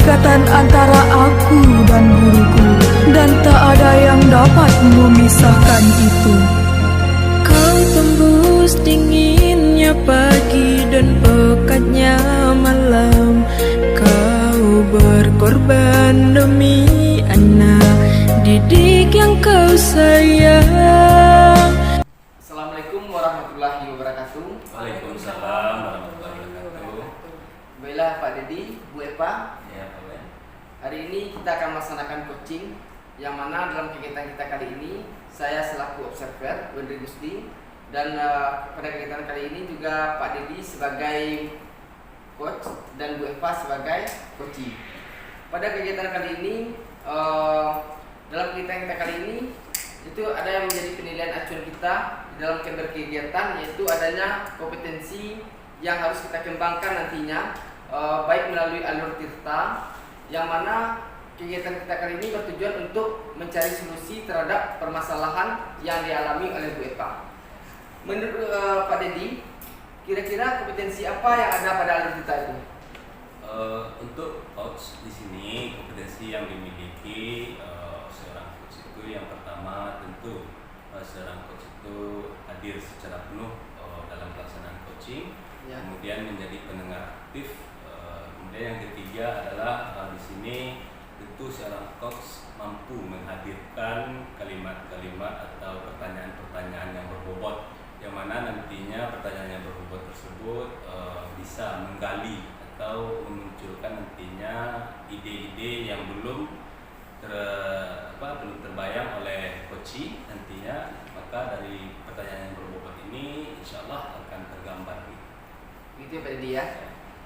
ikatan antara aku dan guruku, dan tak ada yang dapat memisahkan itu. Kau tembus dinginnya pagi dan pekatnya malam. Kau berkorban demi anak didik yang kau sayang. Assalamualaikum warahmatullahi wabarakatuh. Waalaikumsalam warahmatullahi wabarakatuh. Baiklah Pak Dedi, Bu Epa. Ya, Pak Ben. Hari ini kita akan melaksanakan coaching, yang mana dalam kegiatan kita kali ini saya selaku observer Wendri Gusti, dan pada kegiatan kali ini juga Pak Dedi sebagai coach dan Bu Epa sebagai coaching. Pada kegiatan kali ini, dalam kegiatan kita kali ini itu ada yang menjadi penilaian acuan kita dalam kegiatan, yaitu adanya kompetensi yang harus kita kembangkan nantinya, baik melalui alur tirta, yang mana kegiatan kita kali ini bertujuan untuk mencari solusi terhadap permasalahan yang dialami oleh Bu Epa. Menurut Pak Dedi, kira-kira kompetensi apa yang ada pada alur tirta itu? Untuk coach di sini, kompetensi yang dimiliki seorang coach itu yang pertama tentu seorang coach itu hadir secara penuh dalam pelaksanaan coaching, Ya. kemudian menjadi pendengar aktif. Kemudian yang ketiga adalah di sini tentu seorang coach mampu menghadirkan kalimat-kalimat atau pertanyaan-pertanyaan yang berbobot, yang mana nantinya pertanyaan yang berbobot tersebut bisa menggali atau memunculkan nantinya ide-ide yang belum terbayang oleh coach nantinya. Maka dari pertanyaan yang berbobot ini insya Allah akan tergambar Gitu ya Pak Dedi ya.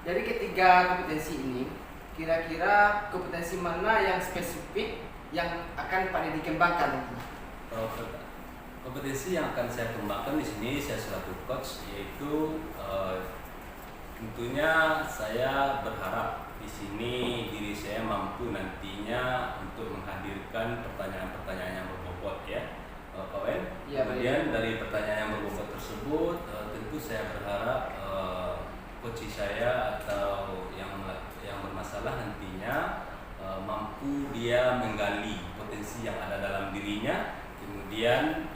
Dari ketiga kompetensi ini, kira-kira kompetensi mana yang spesifik yang akan Pak Dedi kembangkan nantinya? Kompetensi yang akan saya kembangkan di sini saya selaku coach, yaitu tentunya saya berharap di sini diri saya mampu nantinya untuk menghadirkan pertanyaan-pertanyaan yang berbobot ya, Pak Wen. Ya, kemudian dari pertanyaan yang berbobot tersebut tentu saya berharap coach saya atau yang bermasalah nantinya mampu dia menggali potensi yang ada dalam dirinya, kemudian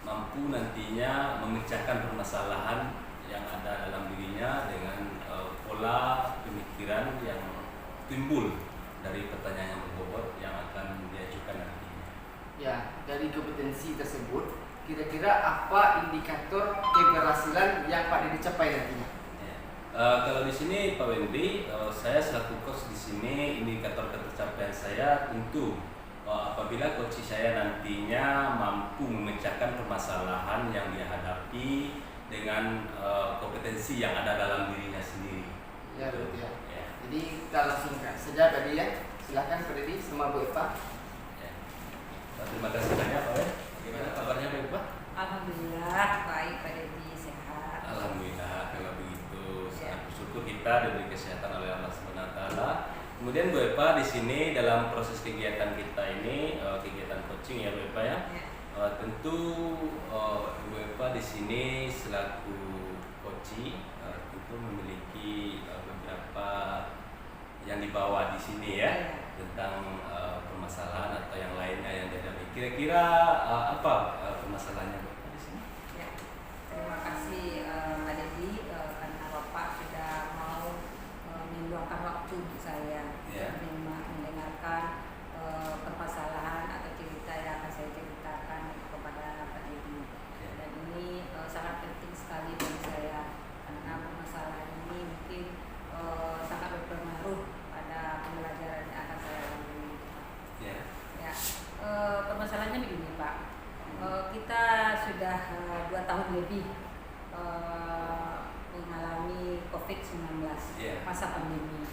mampu nantinya memecahkan permasalahan yang ada dalam dirinya dengan pola pemikiran yang timbul dari pertanyaan yang berbobot yang akan diajukan nantinya. Ya, dari kompetensi tersebut, kira-kira apa indikator keberhasilan yang Pak Dedi capai nantinya? Ya. Kalau di sini Pak Wendri, saya selaku coach di sini, indikator ketercapaian saya tentu apabila coach saya nantinya mampu memecahkan permasalahan yang dia hadapi dengan kompetensi yang ada dalam dirinya sendiri. Ya, betul ya. Ya. Jadi kita langsung saja tadi ya. Silakan Pak Dedi sama Bu Epa. Ya. Terima kasih banyak Pak Wen. Bagaimana kabarnya Bu Epa? Alhamdulillah baik Pak Dedi, sehat. Alhamdulillah kalau begitu. Sangat bersyukur kita diberi kesehatan oleh Allah Subhanahu wa taala. Kemudian Bu Epa di sini dalam proses kegiatan kita ini, kegiatan coaching ya Bu Epa ya. Ya. Tentu Bu Epa di sini selaku coach tentu memiliki beberapa yang dibawa di sini ya, tentang permasalahan atau yang lainnya yang dihadapi. Kira-kira apa permasalahannya Bu Epa di sini? Ya. Terima kasih Pak Dedi karena Bapak sudah mau meluangkan waktu untuk saya Ya. mendengarkan permasalahan atau cerita yang akan saya ceritakan kepada Pak Dedi. Ya. Dan ini sangat penting sekali bagi saya karena permasalahan ini mungkin sangat berpengaruh pada pembelajaran yang akan saya lalui. Ya. Ya, permasalahannya begini Pak, kita sudah 2 tahun lebih mengalami COVID-19, Yeah. masa pandemi.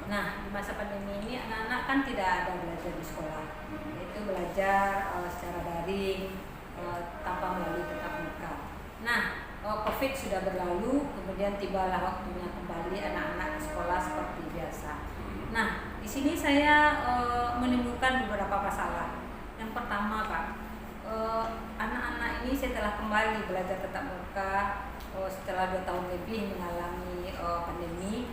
Nah, di masa pandemi ini anak-anak kan tidak ada belajar di sekolah, yaitu belajar secara daring tanpa melalui tatap muka. Nah, COVID sudah berlalu, kemudian tibalah waktunya kembali anak-anak ke sekolah seperti biasa. Nah, di sini saya menimbulkan beberapa masalah. Yang pertama Pak, anak-anak ini setelah kembali belajar tatap muka setelah 2 tahun lebih mengalami pandemi,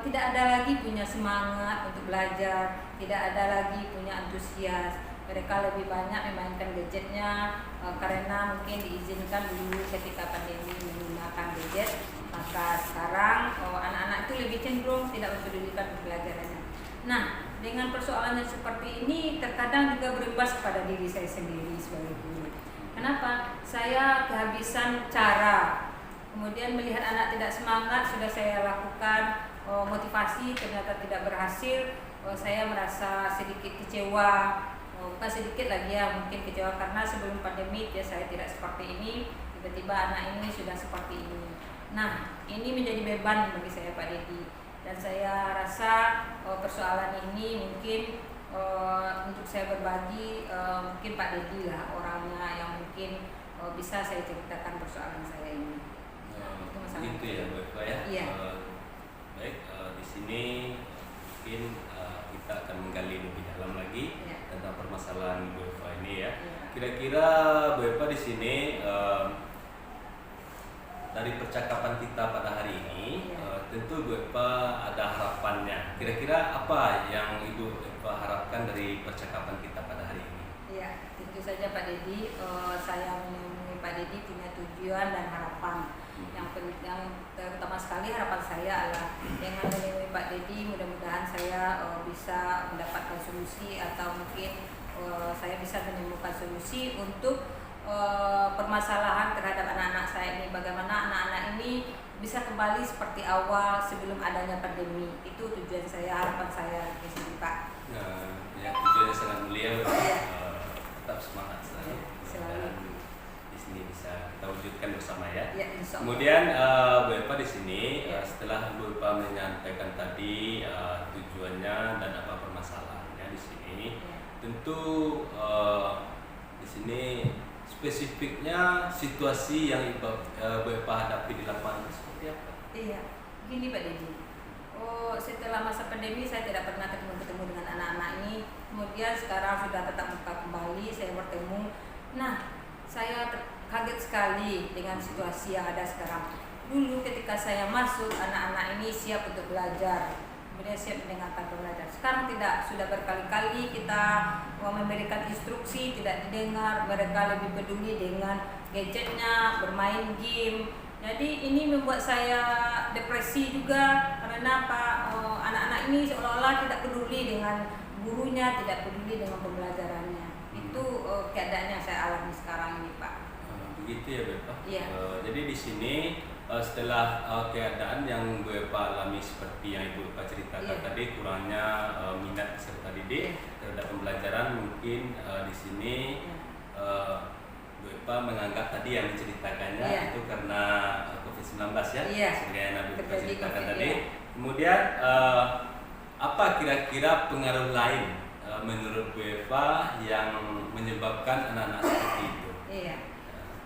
tidak ada lagi punya semangat untuk belajar, tidak ada lagi punya antusias. Mereka lebih banyak memainkan gadgetnya karena mungkin diizinkan dulu ketika pandemi menggunakan gadget. Maka sekarang anak-anak itu lebih cenderung tidak mempedulikan pembelajarannya. Nah, dengan persoalan yang seperti ini terkadang juga berimbas kepada diri saya sendiri sebagai guru. Kenapa? Saya kehabisan cara. Kemudian melihat anak tidak semangat, sudah saya lakukan motivasi, ternyata tidak berhasil. Saya merasa sedikit kecewa, bukan sedikit lagi ya, mungkin kecewa karena sebelum pandemi ya saya tidak seperti ini, tiba-tiba anak ini sudah seperti ini. Nah, ini menjadi beban bagi saya Pak Dedi, dan saya rasa persoalan ini mungkin untuk saya berbagi, mungkin Pak Dedi lah orangnya yang mungkin bisa saya ceritakan persoalan saya ini. Gitu ya Bu Eva ya. Iya. Baik, di sini mungkin kita akan menggali lebih dalam lagi tentang permasalahan Bu Eva ini ya. Kira-kira Bu Eva di sini dari percakapan kita pada hari ini, tentu Bu Eva ada harapannya. Kira-kira apa yang Ibu Eva harapkan dari percakapan kita pada hari ini? Iya, tentu saja Pak Dedi, saya menemui Pak Dedi punya tujuan dan harapan. Yang terutama sekali harapan saya adalah dengan menemui Pak Dedi, mudah-mudahan saya bisa mendapatkan solusi atau mungkin saya bisa menemukan solusi untuk permasalahan terhadap anak-anak saya ini. Bagaimana anak-anak ini bisa kembali seperti awal sebelum adanya pandemi. Itu tujuan saya, harapan saya di sini Pak. Ya, tujuannya sangat mulia, tetap semangat selalu. Dan di sini bisa kita wujudkan bersama ya. Kemudian Bu Eva di sini setelah Bu Eva menyampaikan tadi tujuannya dan apa permasalahannya di sini, tentu di sini spesifiknya situasi yang Bu Eva hadapi di lapangan seperti apa? Iya, gini Pak Dedi. Setelah masa pandemi saya tidak pernah ketemu dengan anak-anak ini. Kemudian sekarang sudah tetap muka kembali, saya bertemu. Nah, saya kaget sekali dengan situasi yang ada sekarang. Dulu ketika saya masuk, anak-anak ini siap untuk belajar, kemudian siap mendengarkan pembelajaran. Sekarang tidak, sudah berkali-kali kita memberikan instruksi, tidak didengar. Mereka lebih peduli dengan gadgetnya, bermain game. Jadi ini membuat saya depresi juga karena apa? Anak-anak ini seolah-olah tidak peduli dengan gurunya, tidak peduli dengan pembelajarannya. Itu keadaan yang saya alami sekarang ini Pak. Begitu ya Bu Eva. Iya. Jadi di sini setelah keadaan yang Bu Eva alami seperti yang Ibu Eva ceritakan tadi, kurangnya minat peserta didik terhadap pembelajaran, mungkin di sini Bu Eva menganggap tadi yang diceritakannya itu karena COVID-19 ya, seperti yang Ibu Eva ceritakan tadi. Kemudian apa kira-kira pengaruh lain menurut Bu Eva yang menyebabkan anak-anak seperti itu? Iya.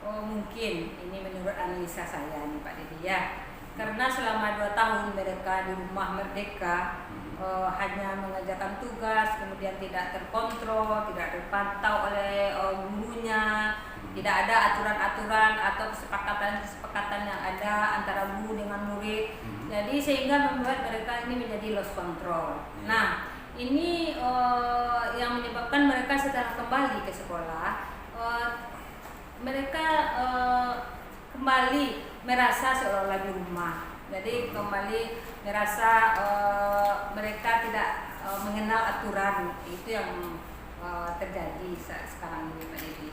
Mungkin ini menurut analisa saya nih Pak Dedi ya. Karena selama 2 tahun mereka di rumah merdeka, hanya mengerjakan tugas, kemudian tidak terkontrol, tidak terpantau oleh gurunya, tidak ada aturan-aturan atau kesepakatan yang ada antara guru dengan murid. Jadi sehingga membuat mereka ini menjadi lost control. Nah, ini yang menyebabkan mereka setelah kembali ke sekolah, mereka kembali merasa seolah-olah di rumah. Jadi kembali merasa mereka tidak mengenal aturan. Itu yang terjadi sekarang ini Pak Dedi.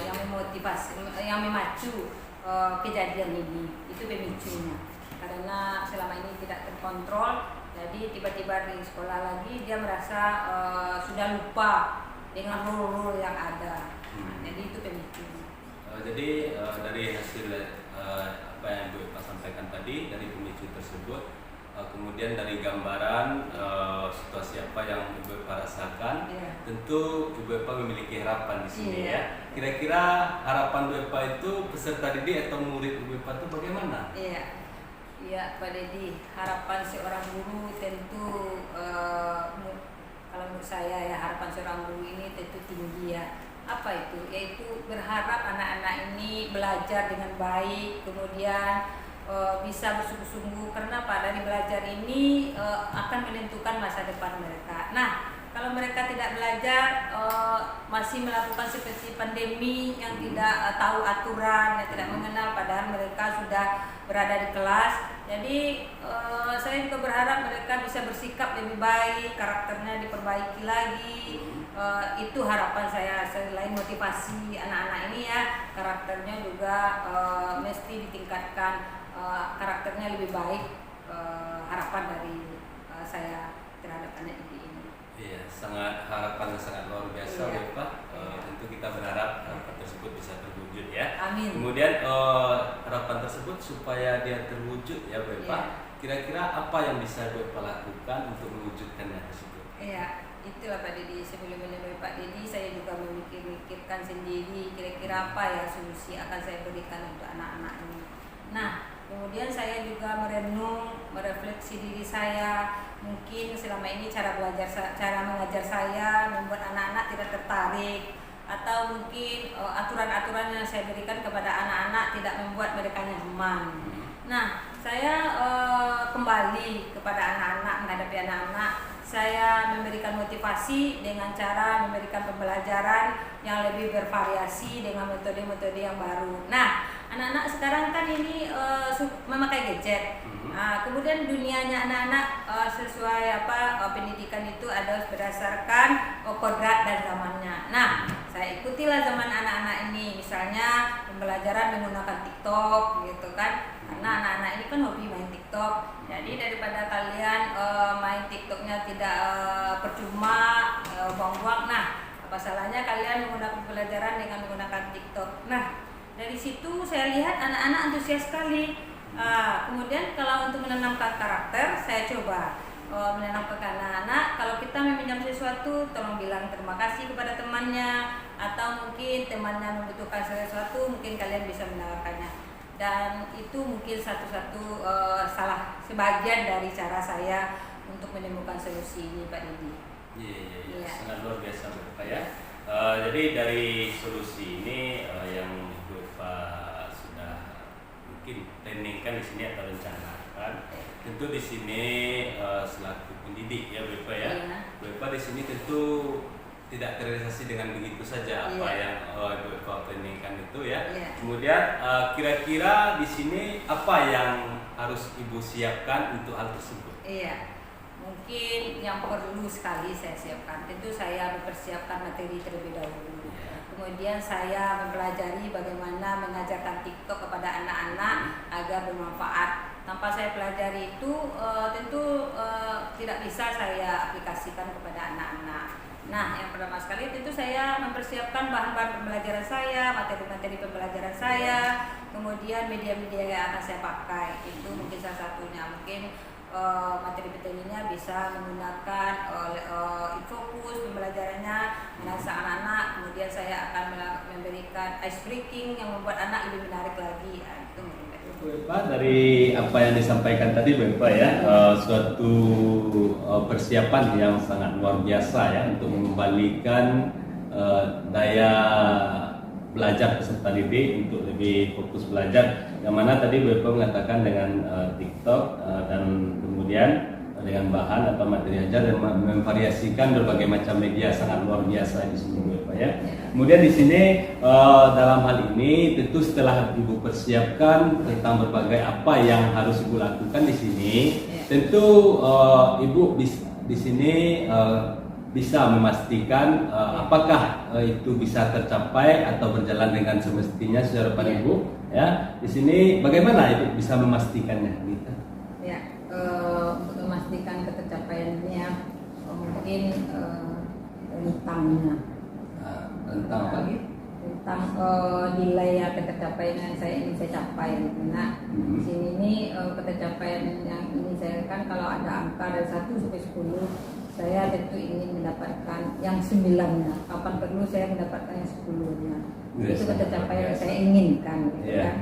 Yang memotivasi, yang memacu kejadian ini, itu pemicunya. Karena selama ini tidak terkontrol, jadi tiba-tiba di sekolah lagi dia merasa sudah lupa dengan rule-rule yang ada. Jadi itu pemicunya. Jadi dari hasil apa yang Bu Eva sampaikan tadi, dari pemicu tersebut, kemudian dari gambaran situasi apa yang Ibu Eva rasakan, tentu Ibu Eva memiliki harapan di sini ya. Kira-kira harapan Bu Eva itu peserta didik atau murid Ibu Eva itu bagaimana? Iya Pak Dedi, harapan seorang guru tentu kalau menurut saya ya, harapan seorang guru ini tentu tinggi ya. Apa itu? Yaitu berharap anak-anak ini belajar dengan baik, kemudian bisa bersungguh-sungguh, karena apa, dari belajar ini akan menentukan masa depan mereka. Nah, kalau mereka tidak belajar, masih melakukan seperti pandemi yang tidak tahu aturan, yang tidak mengenal, padahal mereka sudah berada di kelas. Jadi saya juga berharap mereka bisa bersikap lebih baik, karakternya diperbaiki lagi. Itu harapan saya. Selain motivasi anak-anak ini ya, karakternya juga mesti ditingkatkan, karakternya lebih baik. Harapan dari saya terhadap anak didik ini. Iya, harapan yang sangat luar biasa, Iya. Bapak. Tentu kita berharap harapan tersebut bisa terwujud ya. Amin. Kemudian harapan tersebut supaya dia terwujud ya, Bapak. Iya. Kira-kira apa yang bisa Bapak lakukan untuk mewujudkannya tersebut? Iya, itulah Pak Dedi. Sebelum menemui Pak Dedi, saya juga memikirkan sendiri kira-kira apa ya solusi akan saya berikan untuk anak-anak ini. Nah, kemudian saya juga merenung, merefleksi diri saya. Mungkin selama ini cara mengajar saya membuat anak-anak tidak tertarik, atau mungkin aturan-aturan yang saya berikan kepada anak-anak tidak membuat mereka nyaman. Nah, saya kembali kepada anak-anak, menghadapi anak-anak. Saya memberikan motivasi dengan cara memberikan pembelajaran yang lebih bervariasi dengan metode-metode yang baru. Nah, anak-anak sekarang kan ini memakai gadget. Kemudian dunianya anak-anak sesuai pendidikan itu ada berdasarkan kodrat dan zamannya. Nah, saya ikutilah zaman anak-anak ini, misalnya pembelajaran menggunakan TikTok gitu kan, karena anak-anak ini kan hobi main TikTok. Jadi daripada kalian main TikToknya tidak percuma, buang-buang, nah apa salahnya kalian menggunakan pembelajaran dengan menggunakan TikTok. Nah, dari situ saya lihat anak-anak antusias sekali. Kemudian kalau untuk menanamkan karakter, saya coba menanamkan anak-anak, kalau kita meminjam sesuatu, tolong bilang terima kasih kepada temannya, atau mungkin temannya membutuhkan sesuatu, mungkin kalian bisa menawarkannya. Dan itu mungkin satu-satu salah sebagian dari cara saya untuk menemukan solusi ini, Pak Dedi. Iya. Sangat luar biasa, Bapak ya. Jadi dari solusi ini yang Bapak sudah mungkin planningkan di sini atau rencanakan, tentu di sini selaku pendidik ya, Bapak ya. Iya. Bapak di sini tentu tidak terrealisasi dengan begitu saja apa yang Bapak planningkan itu ya. Iya. Kemudian kira-kira di sini apa yang harus Ibu siapkan untuk hal tersebut? Iya. Mungkin yang perlu sekali saya siapkan, tentu saya mempersiapkan materi terlebih dahulu. Kemudian saya mempelajari bagaimana mengajarkan TikTok kepada anak-anak agar bermanfaat. Tanpa saya pelajari itu tentu tidak bisa saya aplikasikan kepada anak-anak. Nah, yang pertama sekali tentu saya mempersiapkan bahan-bahan pembelajaran saya, materi-materi pembelajaran saya, kemudian media-media yang akan saya pakai. Itu mungkin salah satunya. Mungkin materi-materinya bisa menggunakan fokus pembelajarannya menasah anak-anak. Kemudian saya akan memberikan ice breaking yang membuat anak lebih menarik lagi. Itu Bapak, dari apa yang disampaikan tadi Bapak ya, suatu persiapan yang sangat luar biasa ya untuk mengembalikan daya belajar peserta didik untuk lebih fokus belajar. Yang mana tadi Bapak mengatakan dengan TikTok dan kemudian dengan bahan atau materi ajar yang memvariasikan berbagai macam media, sangat luar biasa di sini Bapak ya. Kemudian di sini dalam hal ini tentu setelah Ibu persiapkan tentang berbagai apa yang harus Ibu lakukan di sini, tentu Ibu di sini bisa memastikan apakah itu bisa tercapai atau berjalan dengan semestinya secara pada Ibu ya. Di sini bagaimana Ibu bisa memastikannya gitu? Ya, untuk memastikan ketercapaiannya mungkin rentangnya. Tentang apa lagi? Tentang nilai atau tercapaian yang saya ingin saya capai. Nah, di sini ini ketercapaian yang ingin saya kan kalau ada angka dari 1 sampai 10, saya tentu ingin mendapatkan yang 9-nya. Kapan perlu saya mendapatkan yang 10-nya. Itu ketercapaian yang saya inginkan, gitu kan.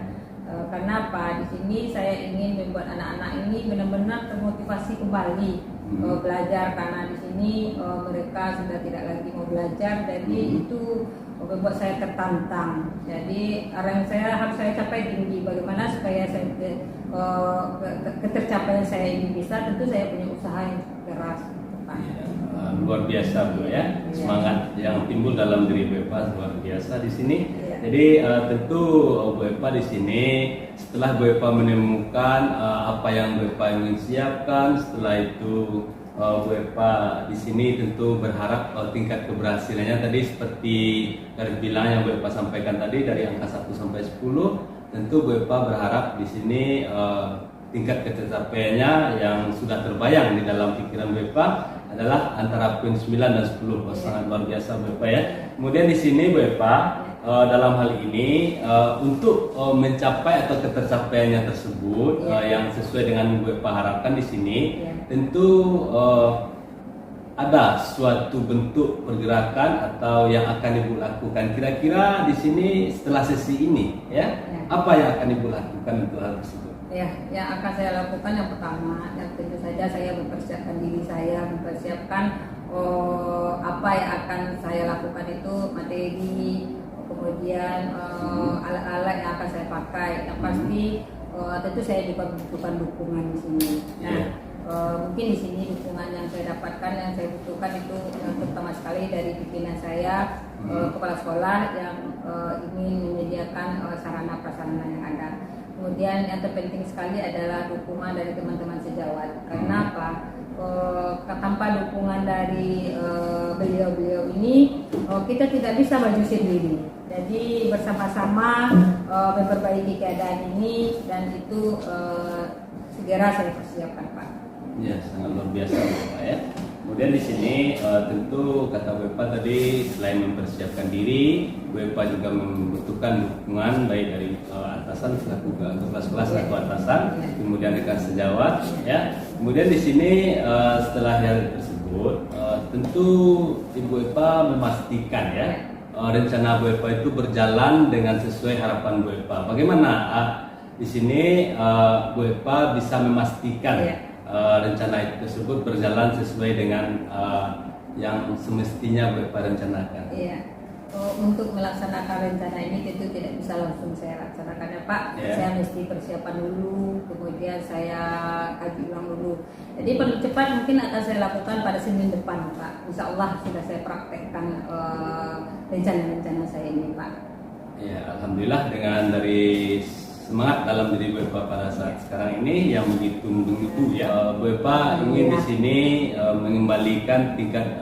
Karena apa? Di sini saya ingin membuat anak-anak ini benar-benar termotivasi kembali belajar, karena di sini mereka sudah tidak lagi mau belajar, jadi itu membuat saya tertantang. Jadi arah yang harus saya capai tinggi. Bagaimana supaya saya ketercapaian saya ini bisa? Tentu saya punya usaha yang keras. Luar biasa Bu ya, semangat yang timbul dalam diri Bu Epa luar biasa di sini. Jadi tentu Bu Epa di sini setelah Bu Epa menemukan apa yang Bu Epa ingin siapkan, setelah itu Bu Epa di sini tentu berharap tingkat keberhasilannya tadi seperti garis bilang yang Bu Epa sampaikan tadi dari angka 1 sampai 10, tentu Bu Epa berharap di sini tingkat ketercapaiannya yang sudah terbayang di dalam pikiran Bu Epa adalah antara poin 9 dan 10. Sangat luar biasa Bu Epa ya. Kemudian di sini Bu Epa dalam hal ini untuk mencapai atau ketercapaiannya tersebut yang sesuai dengan Bu Epa harapkan di sini tentu ada suatu bentuk pergerakan atau yang akan Ibu lakukan. Kira-kira di sini setelah sesi ini apa yang akan Ibu lakukan untuk hal tersebut? Ya, yang akan saya lakukan yang pertama, yang tentu saja saya mempersiapkan diri saya, mempersiapkan apa yang akan saya lakukan itu materi, kemudian alat-alat yang akan saya pakai. Yang pasti tentu saya juga membutuhkan dukungan di sini. Nah, mungkin di sini dukungan yang saya dapatkan, yang saya butuhkan itu yang terutama sekali dari pimpinan saya, kepala sekolah yang ingin menyediakan sarana prasarana yang ada. Kemudian yang terpenting sekali adalah dukungan dari teman-teman sejawat. Karena apa? Tanpa dukungan dari beliau-beliau ini kita tidak bisa maju sendiri. Jadi bersama-sama memperbaiki keadaan ini dan itu segera saya persiapkan Pak. Ya, sangat luar biasa Bapak ya. Kemudian di sini tentu kata Bu Epa tadi selain mempersiapkan diri, Bu Epa juga membutuhkan dukungan baik dari atasan selaku kelas-kelas selaku atasan, kemudian rekan sejawat ya. Kemudian di sini setelah hal tersebut tentu Ibu Epa memastikan ya rencana Bu Epa itu berjalan dengan sesuai harapan Bu Epa. Bagaimana di sini Bu Epa bisa memastikan rencana itu tersebut berjalan sesuai dengan yang semestinya Bu Epa rencanakan? Iya. Untuk melaksanakan rencana ini tentu tidak bisa langsung saya laksanakan ya Pak. Saya mesti persiapan dulu, kemudian saya kaji ulang dulu. Jadi paling cepat mungkin akan saya lakukan pada Senin depan Pak. Insya Allah sudah saya praktekkan rencana-rencana saya ini Pak. Ya, alhamdulillah dengan dari semangat dalam diri Bu Epa pada saat sekarang ini yang begitu ya. Bu Epa ingin di sini mengembalikan tingkat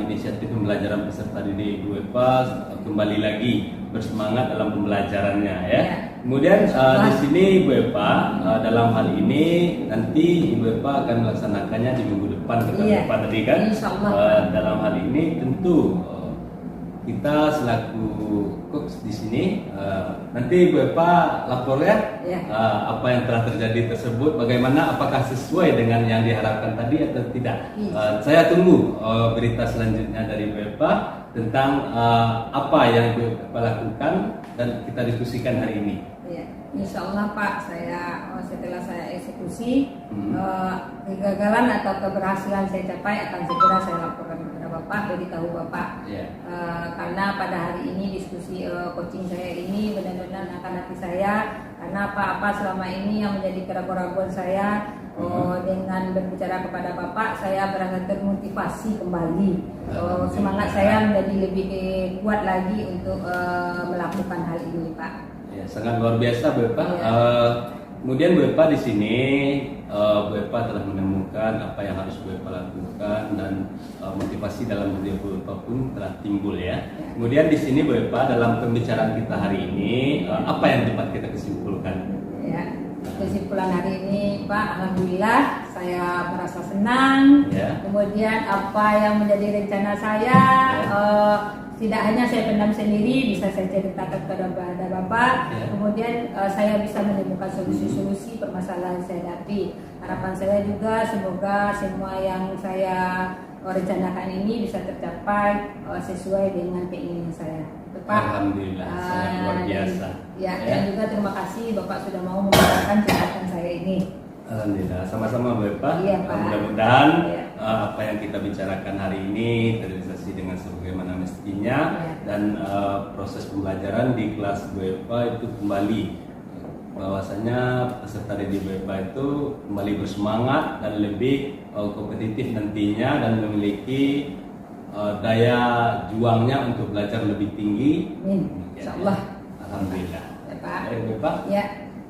inisiatif pembelajaran peserta didik Bu Epa kembali lagi bersemangat dalam pembelajarannya ya. Kemudian di sini Bu Epa dalam hal ini nanti Ibu Epa akan melaksanakannya di minggu depan kata Bu Epa tadi kan. Dalam hal ini tentu kita selaku coach di sini nanti Bu Epa lapor ya apa yang telah terjadi tersebut, bagaimana apakah sesuai dengan yang diharapkan tadi atau tidak. Saya tunggu berita selanjutnya dari Bu Epa tentang apa yang Bu Epa lakukan dan kita diskusikan hari ini. Insya Allah Pak, saya setelah saya eksekusi kegagalan atau keberhasilan saya capai akan segera saya laporkan kepada Bapak, beritahu Bapak. Karena pada hari ini diskusi coaching saya ini benar-benar akan hati saya. Karena apa-apa selama ini yang menjadi keraguan-keraguan saya dengan berbicara kepada Bapak, saya merasa termotivasi kembali. Semangat saya menjadi lebih kuat lagi untuk melakukan hal ini Pak. Ya, sangat luar biasa Bu Epa. Kemudian Bu Epa di sini Bu Epa telah menemukan apa yang harus Bu Epa lakukan dan motivasi dalam diri Bu Epa pun telah timbul ya. Kemudian di sini Bu Epa dalam pembicaraan kita hari ini apa yang dapat kita kesimpulan? Ya, kesimpulan hari ini Pak, alhamdulillah saya merasa senang. Kemudian apa yang menjadi rencana saya tidak hanya saya pendam sendiri, bisa saya ceritakan kepada Bapak. Kemudian saya bisa menemukan solusi-solusi permasalahan saya hadapi. Harapan saya juga semoga semua yang saya rencanakan ini bisa tercapai sesuai dengan keinginan saya. Pak. Alhamdulillah, luar biasa. Dan juga terima kasih Bapak sudah mau membenarkan ceritakan saya ini. Alhamdulillah, sama-sama Bu Epa. Mudah-mudahan apa yang kita bicarakan hari ini terrealisasi berfungsi dengan sebagaimana mestinya, dan proses pembelajaran di kelas Bu Eva itu kembali bahwasanya peserta didik Bu Eva itu kembali bersemangat dan lebih kompetitif nantinya dan memiliki daya juangnya untuk belajar lebih tinggi. Insyaallah. Alhamdulillah. Ya, Pak. Baik, Bu Eva. Ya.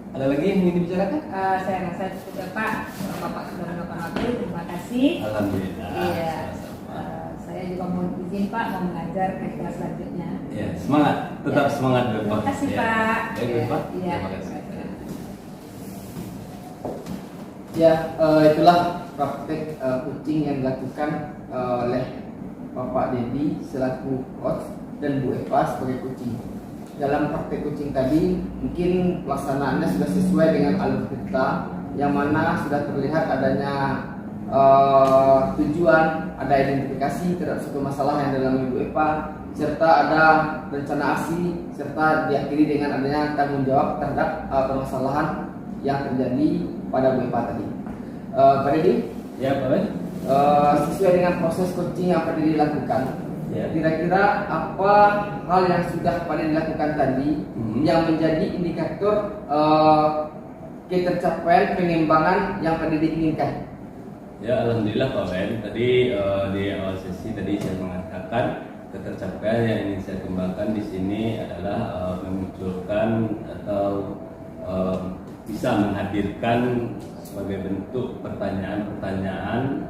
Ada lagi yang ingin dibicarakan? Saya rasa cukup Pak. Bapak sudah meluangkan waktu. Terima kasih. Alhamdulillah. Iya. Sama-sama. Saya juga mau izin Pak mau mengajar ke kelas selanjutnya. Ya, semangat, tetap Ya. semangat Bu Eva. Terima kasih Ya. Pak. Baik Bu Eva. Iya. Terima kasih. Ya, itulah praktek coaching yang dilakukan oleh Bapak Dedi selaku coach dan Bu Eva sebagai coaching. Dalam praktek coaching tadi mungkin pelaksanaannya sudah sesuai dengan alur kita, yang mana sudah terlihat adanya tujuan, ada identifikasi terhadap suatu masalah yang dalam Bu Eva, serta ada rencana aksi, serta diakhiri dengan adanya tanggung jawab terhadap permasalahan yang terjadi pada Bu Eva tadi. Pak Dedi, Ya, Pak Ben. sesuai dengan proses coaching yang Pak Dedi lakukan, Ya. kira-kira apa hal yang sudah Pak Dedi lakukan tadi yang menjadi indikator ketercapaian pengembangan yang Pak Dedi inginkan? Ya, alhamdulillah Pak Ben. Tadi di awal sesi tadi saya mengatakan ketercapaian yang ingin saya kembangkan di sini adalah memunculkan atau bisa menghadirkan sebagai bentuk pertanyaan-pertanyaan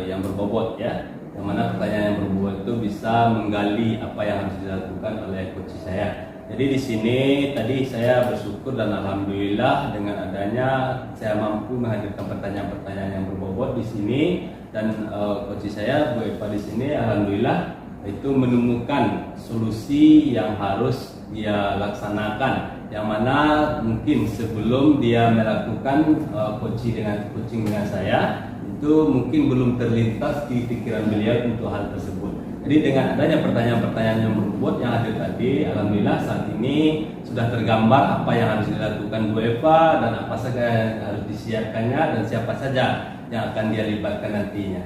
yang berbobot, ya. Yang mana pertanyaan yang berbobot itu bisa menggali apa yang harus dilakukan oleh coach saya. Jadi di sini tadi saya bersyukur dan alhamdulillah dengan adanya saya mampu menghadirkan pertanyaan-pertanyaan yang berbobot di sini, dan coach saya Bu Eva di sini alhamdulillah itu menemukan solusi yang harus dia laksanakan, yang mana mungkin sebelum dia melakukan coaching dengan saya itu mungkin belum terlintas di pikiran beliau untuk hal tersebut. Jadi dengan adanya pertanyaan-pertanyaan yang berbobot yang hadir tadi, alhamdulillah saat ini sudah tergambar apa yang harus dilakukan Bu Eva dan apa saja yang harus disiapkannya dan siapa saja yang akan dia libatkan nantinya.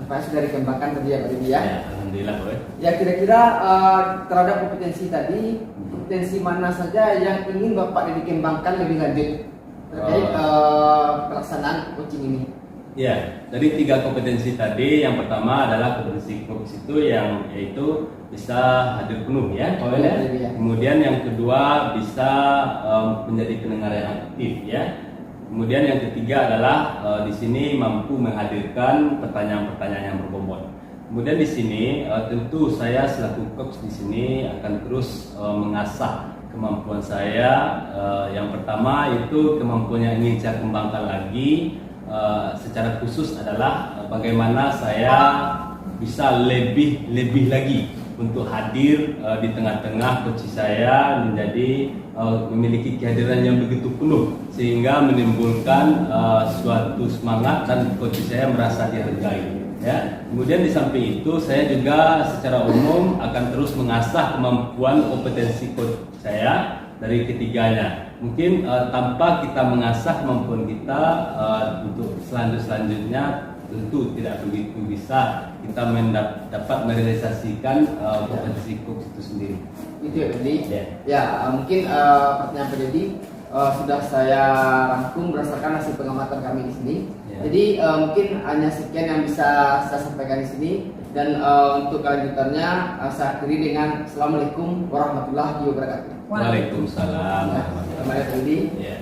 Apa yang sudah dikembangkan tadi ya Pak Dedi ya? Ya, alhamdulillah Bu. Ya, kira-kira terhadap kompetensi tadi, kompetensi mana saja yang ingin Bapak Dedi kembangkan lebih lanjut terkait pelaksanaan coaching ini? Ya, dari 3 kompetensi tadi, yang pertama adalah kompetensi coach itu yang yaitu bisa hadir penuh, ya. Ya. Kemudian yang kedua bisa menjadi pendengar yang aktif, ya. Kemudian yang ketiga adalah di sini mampu menghadirkan pertanyaan-pertanyaan yang berbobot. Kemudian di sini tentu saya selaku coach di sini akan terus mengasah kemampuan saya. Yang pertama itu kemampuan yang ingin saya kembangkan lagi secara khusus adalah bagaimana saya bisa lebih lagi untuk hadir di tengah-tengah coach saya, menjadi memiliki kehadiran yang begitu penuh sehingga menimbulkan suatu semangat dan coach saya merasa dihargai, ya. Kemudian di samping itu saya juga secara umum akan terus mengasah kemampuan kompetensi coach saya dari ketiganya. Mungkin tanpa kita mengasah kemampuan kita untuk selanjutnya tentu tidak begitu bisa kita dapat merealisasikan kompetensi coach itu sendiri. Itu ya Pak Dedi. Ya. Ya, mungkin pertanyaan Pak Dedi sudah saya rangkum berdasarkan hasil pengamatan kami di sini. Ya. Jadi mungkin hanya sekian yang bisa saya sampaikan di sini, dan untuk kelanjutannya saya akhiri dengan Assalamualaikum warahmatullahi wabarakatuh. Waalaikumsalam. Ya, selamat Pak Dedi. Ya.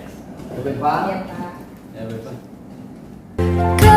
Bu Eva. Iya Pak. Ya, betul. Kau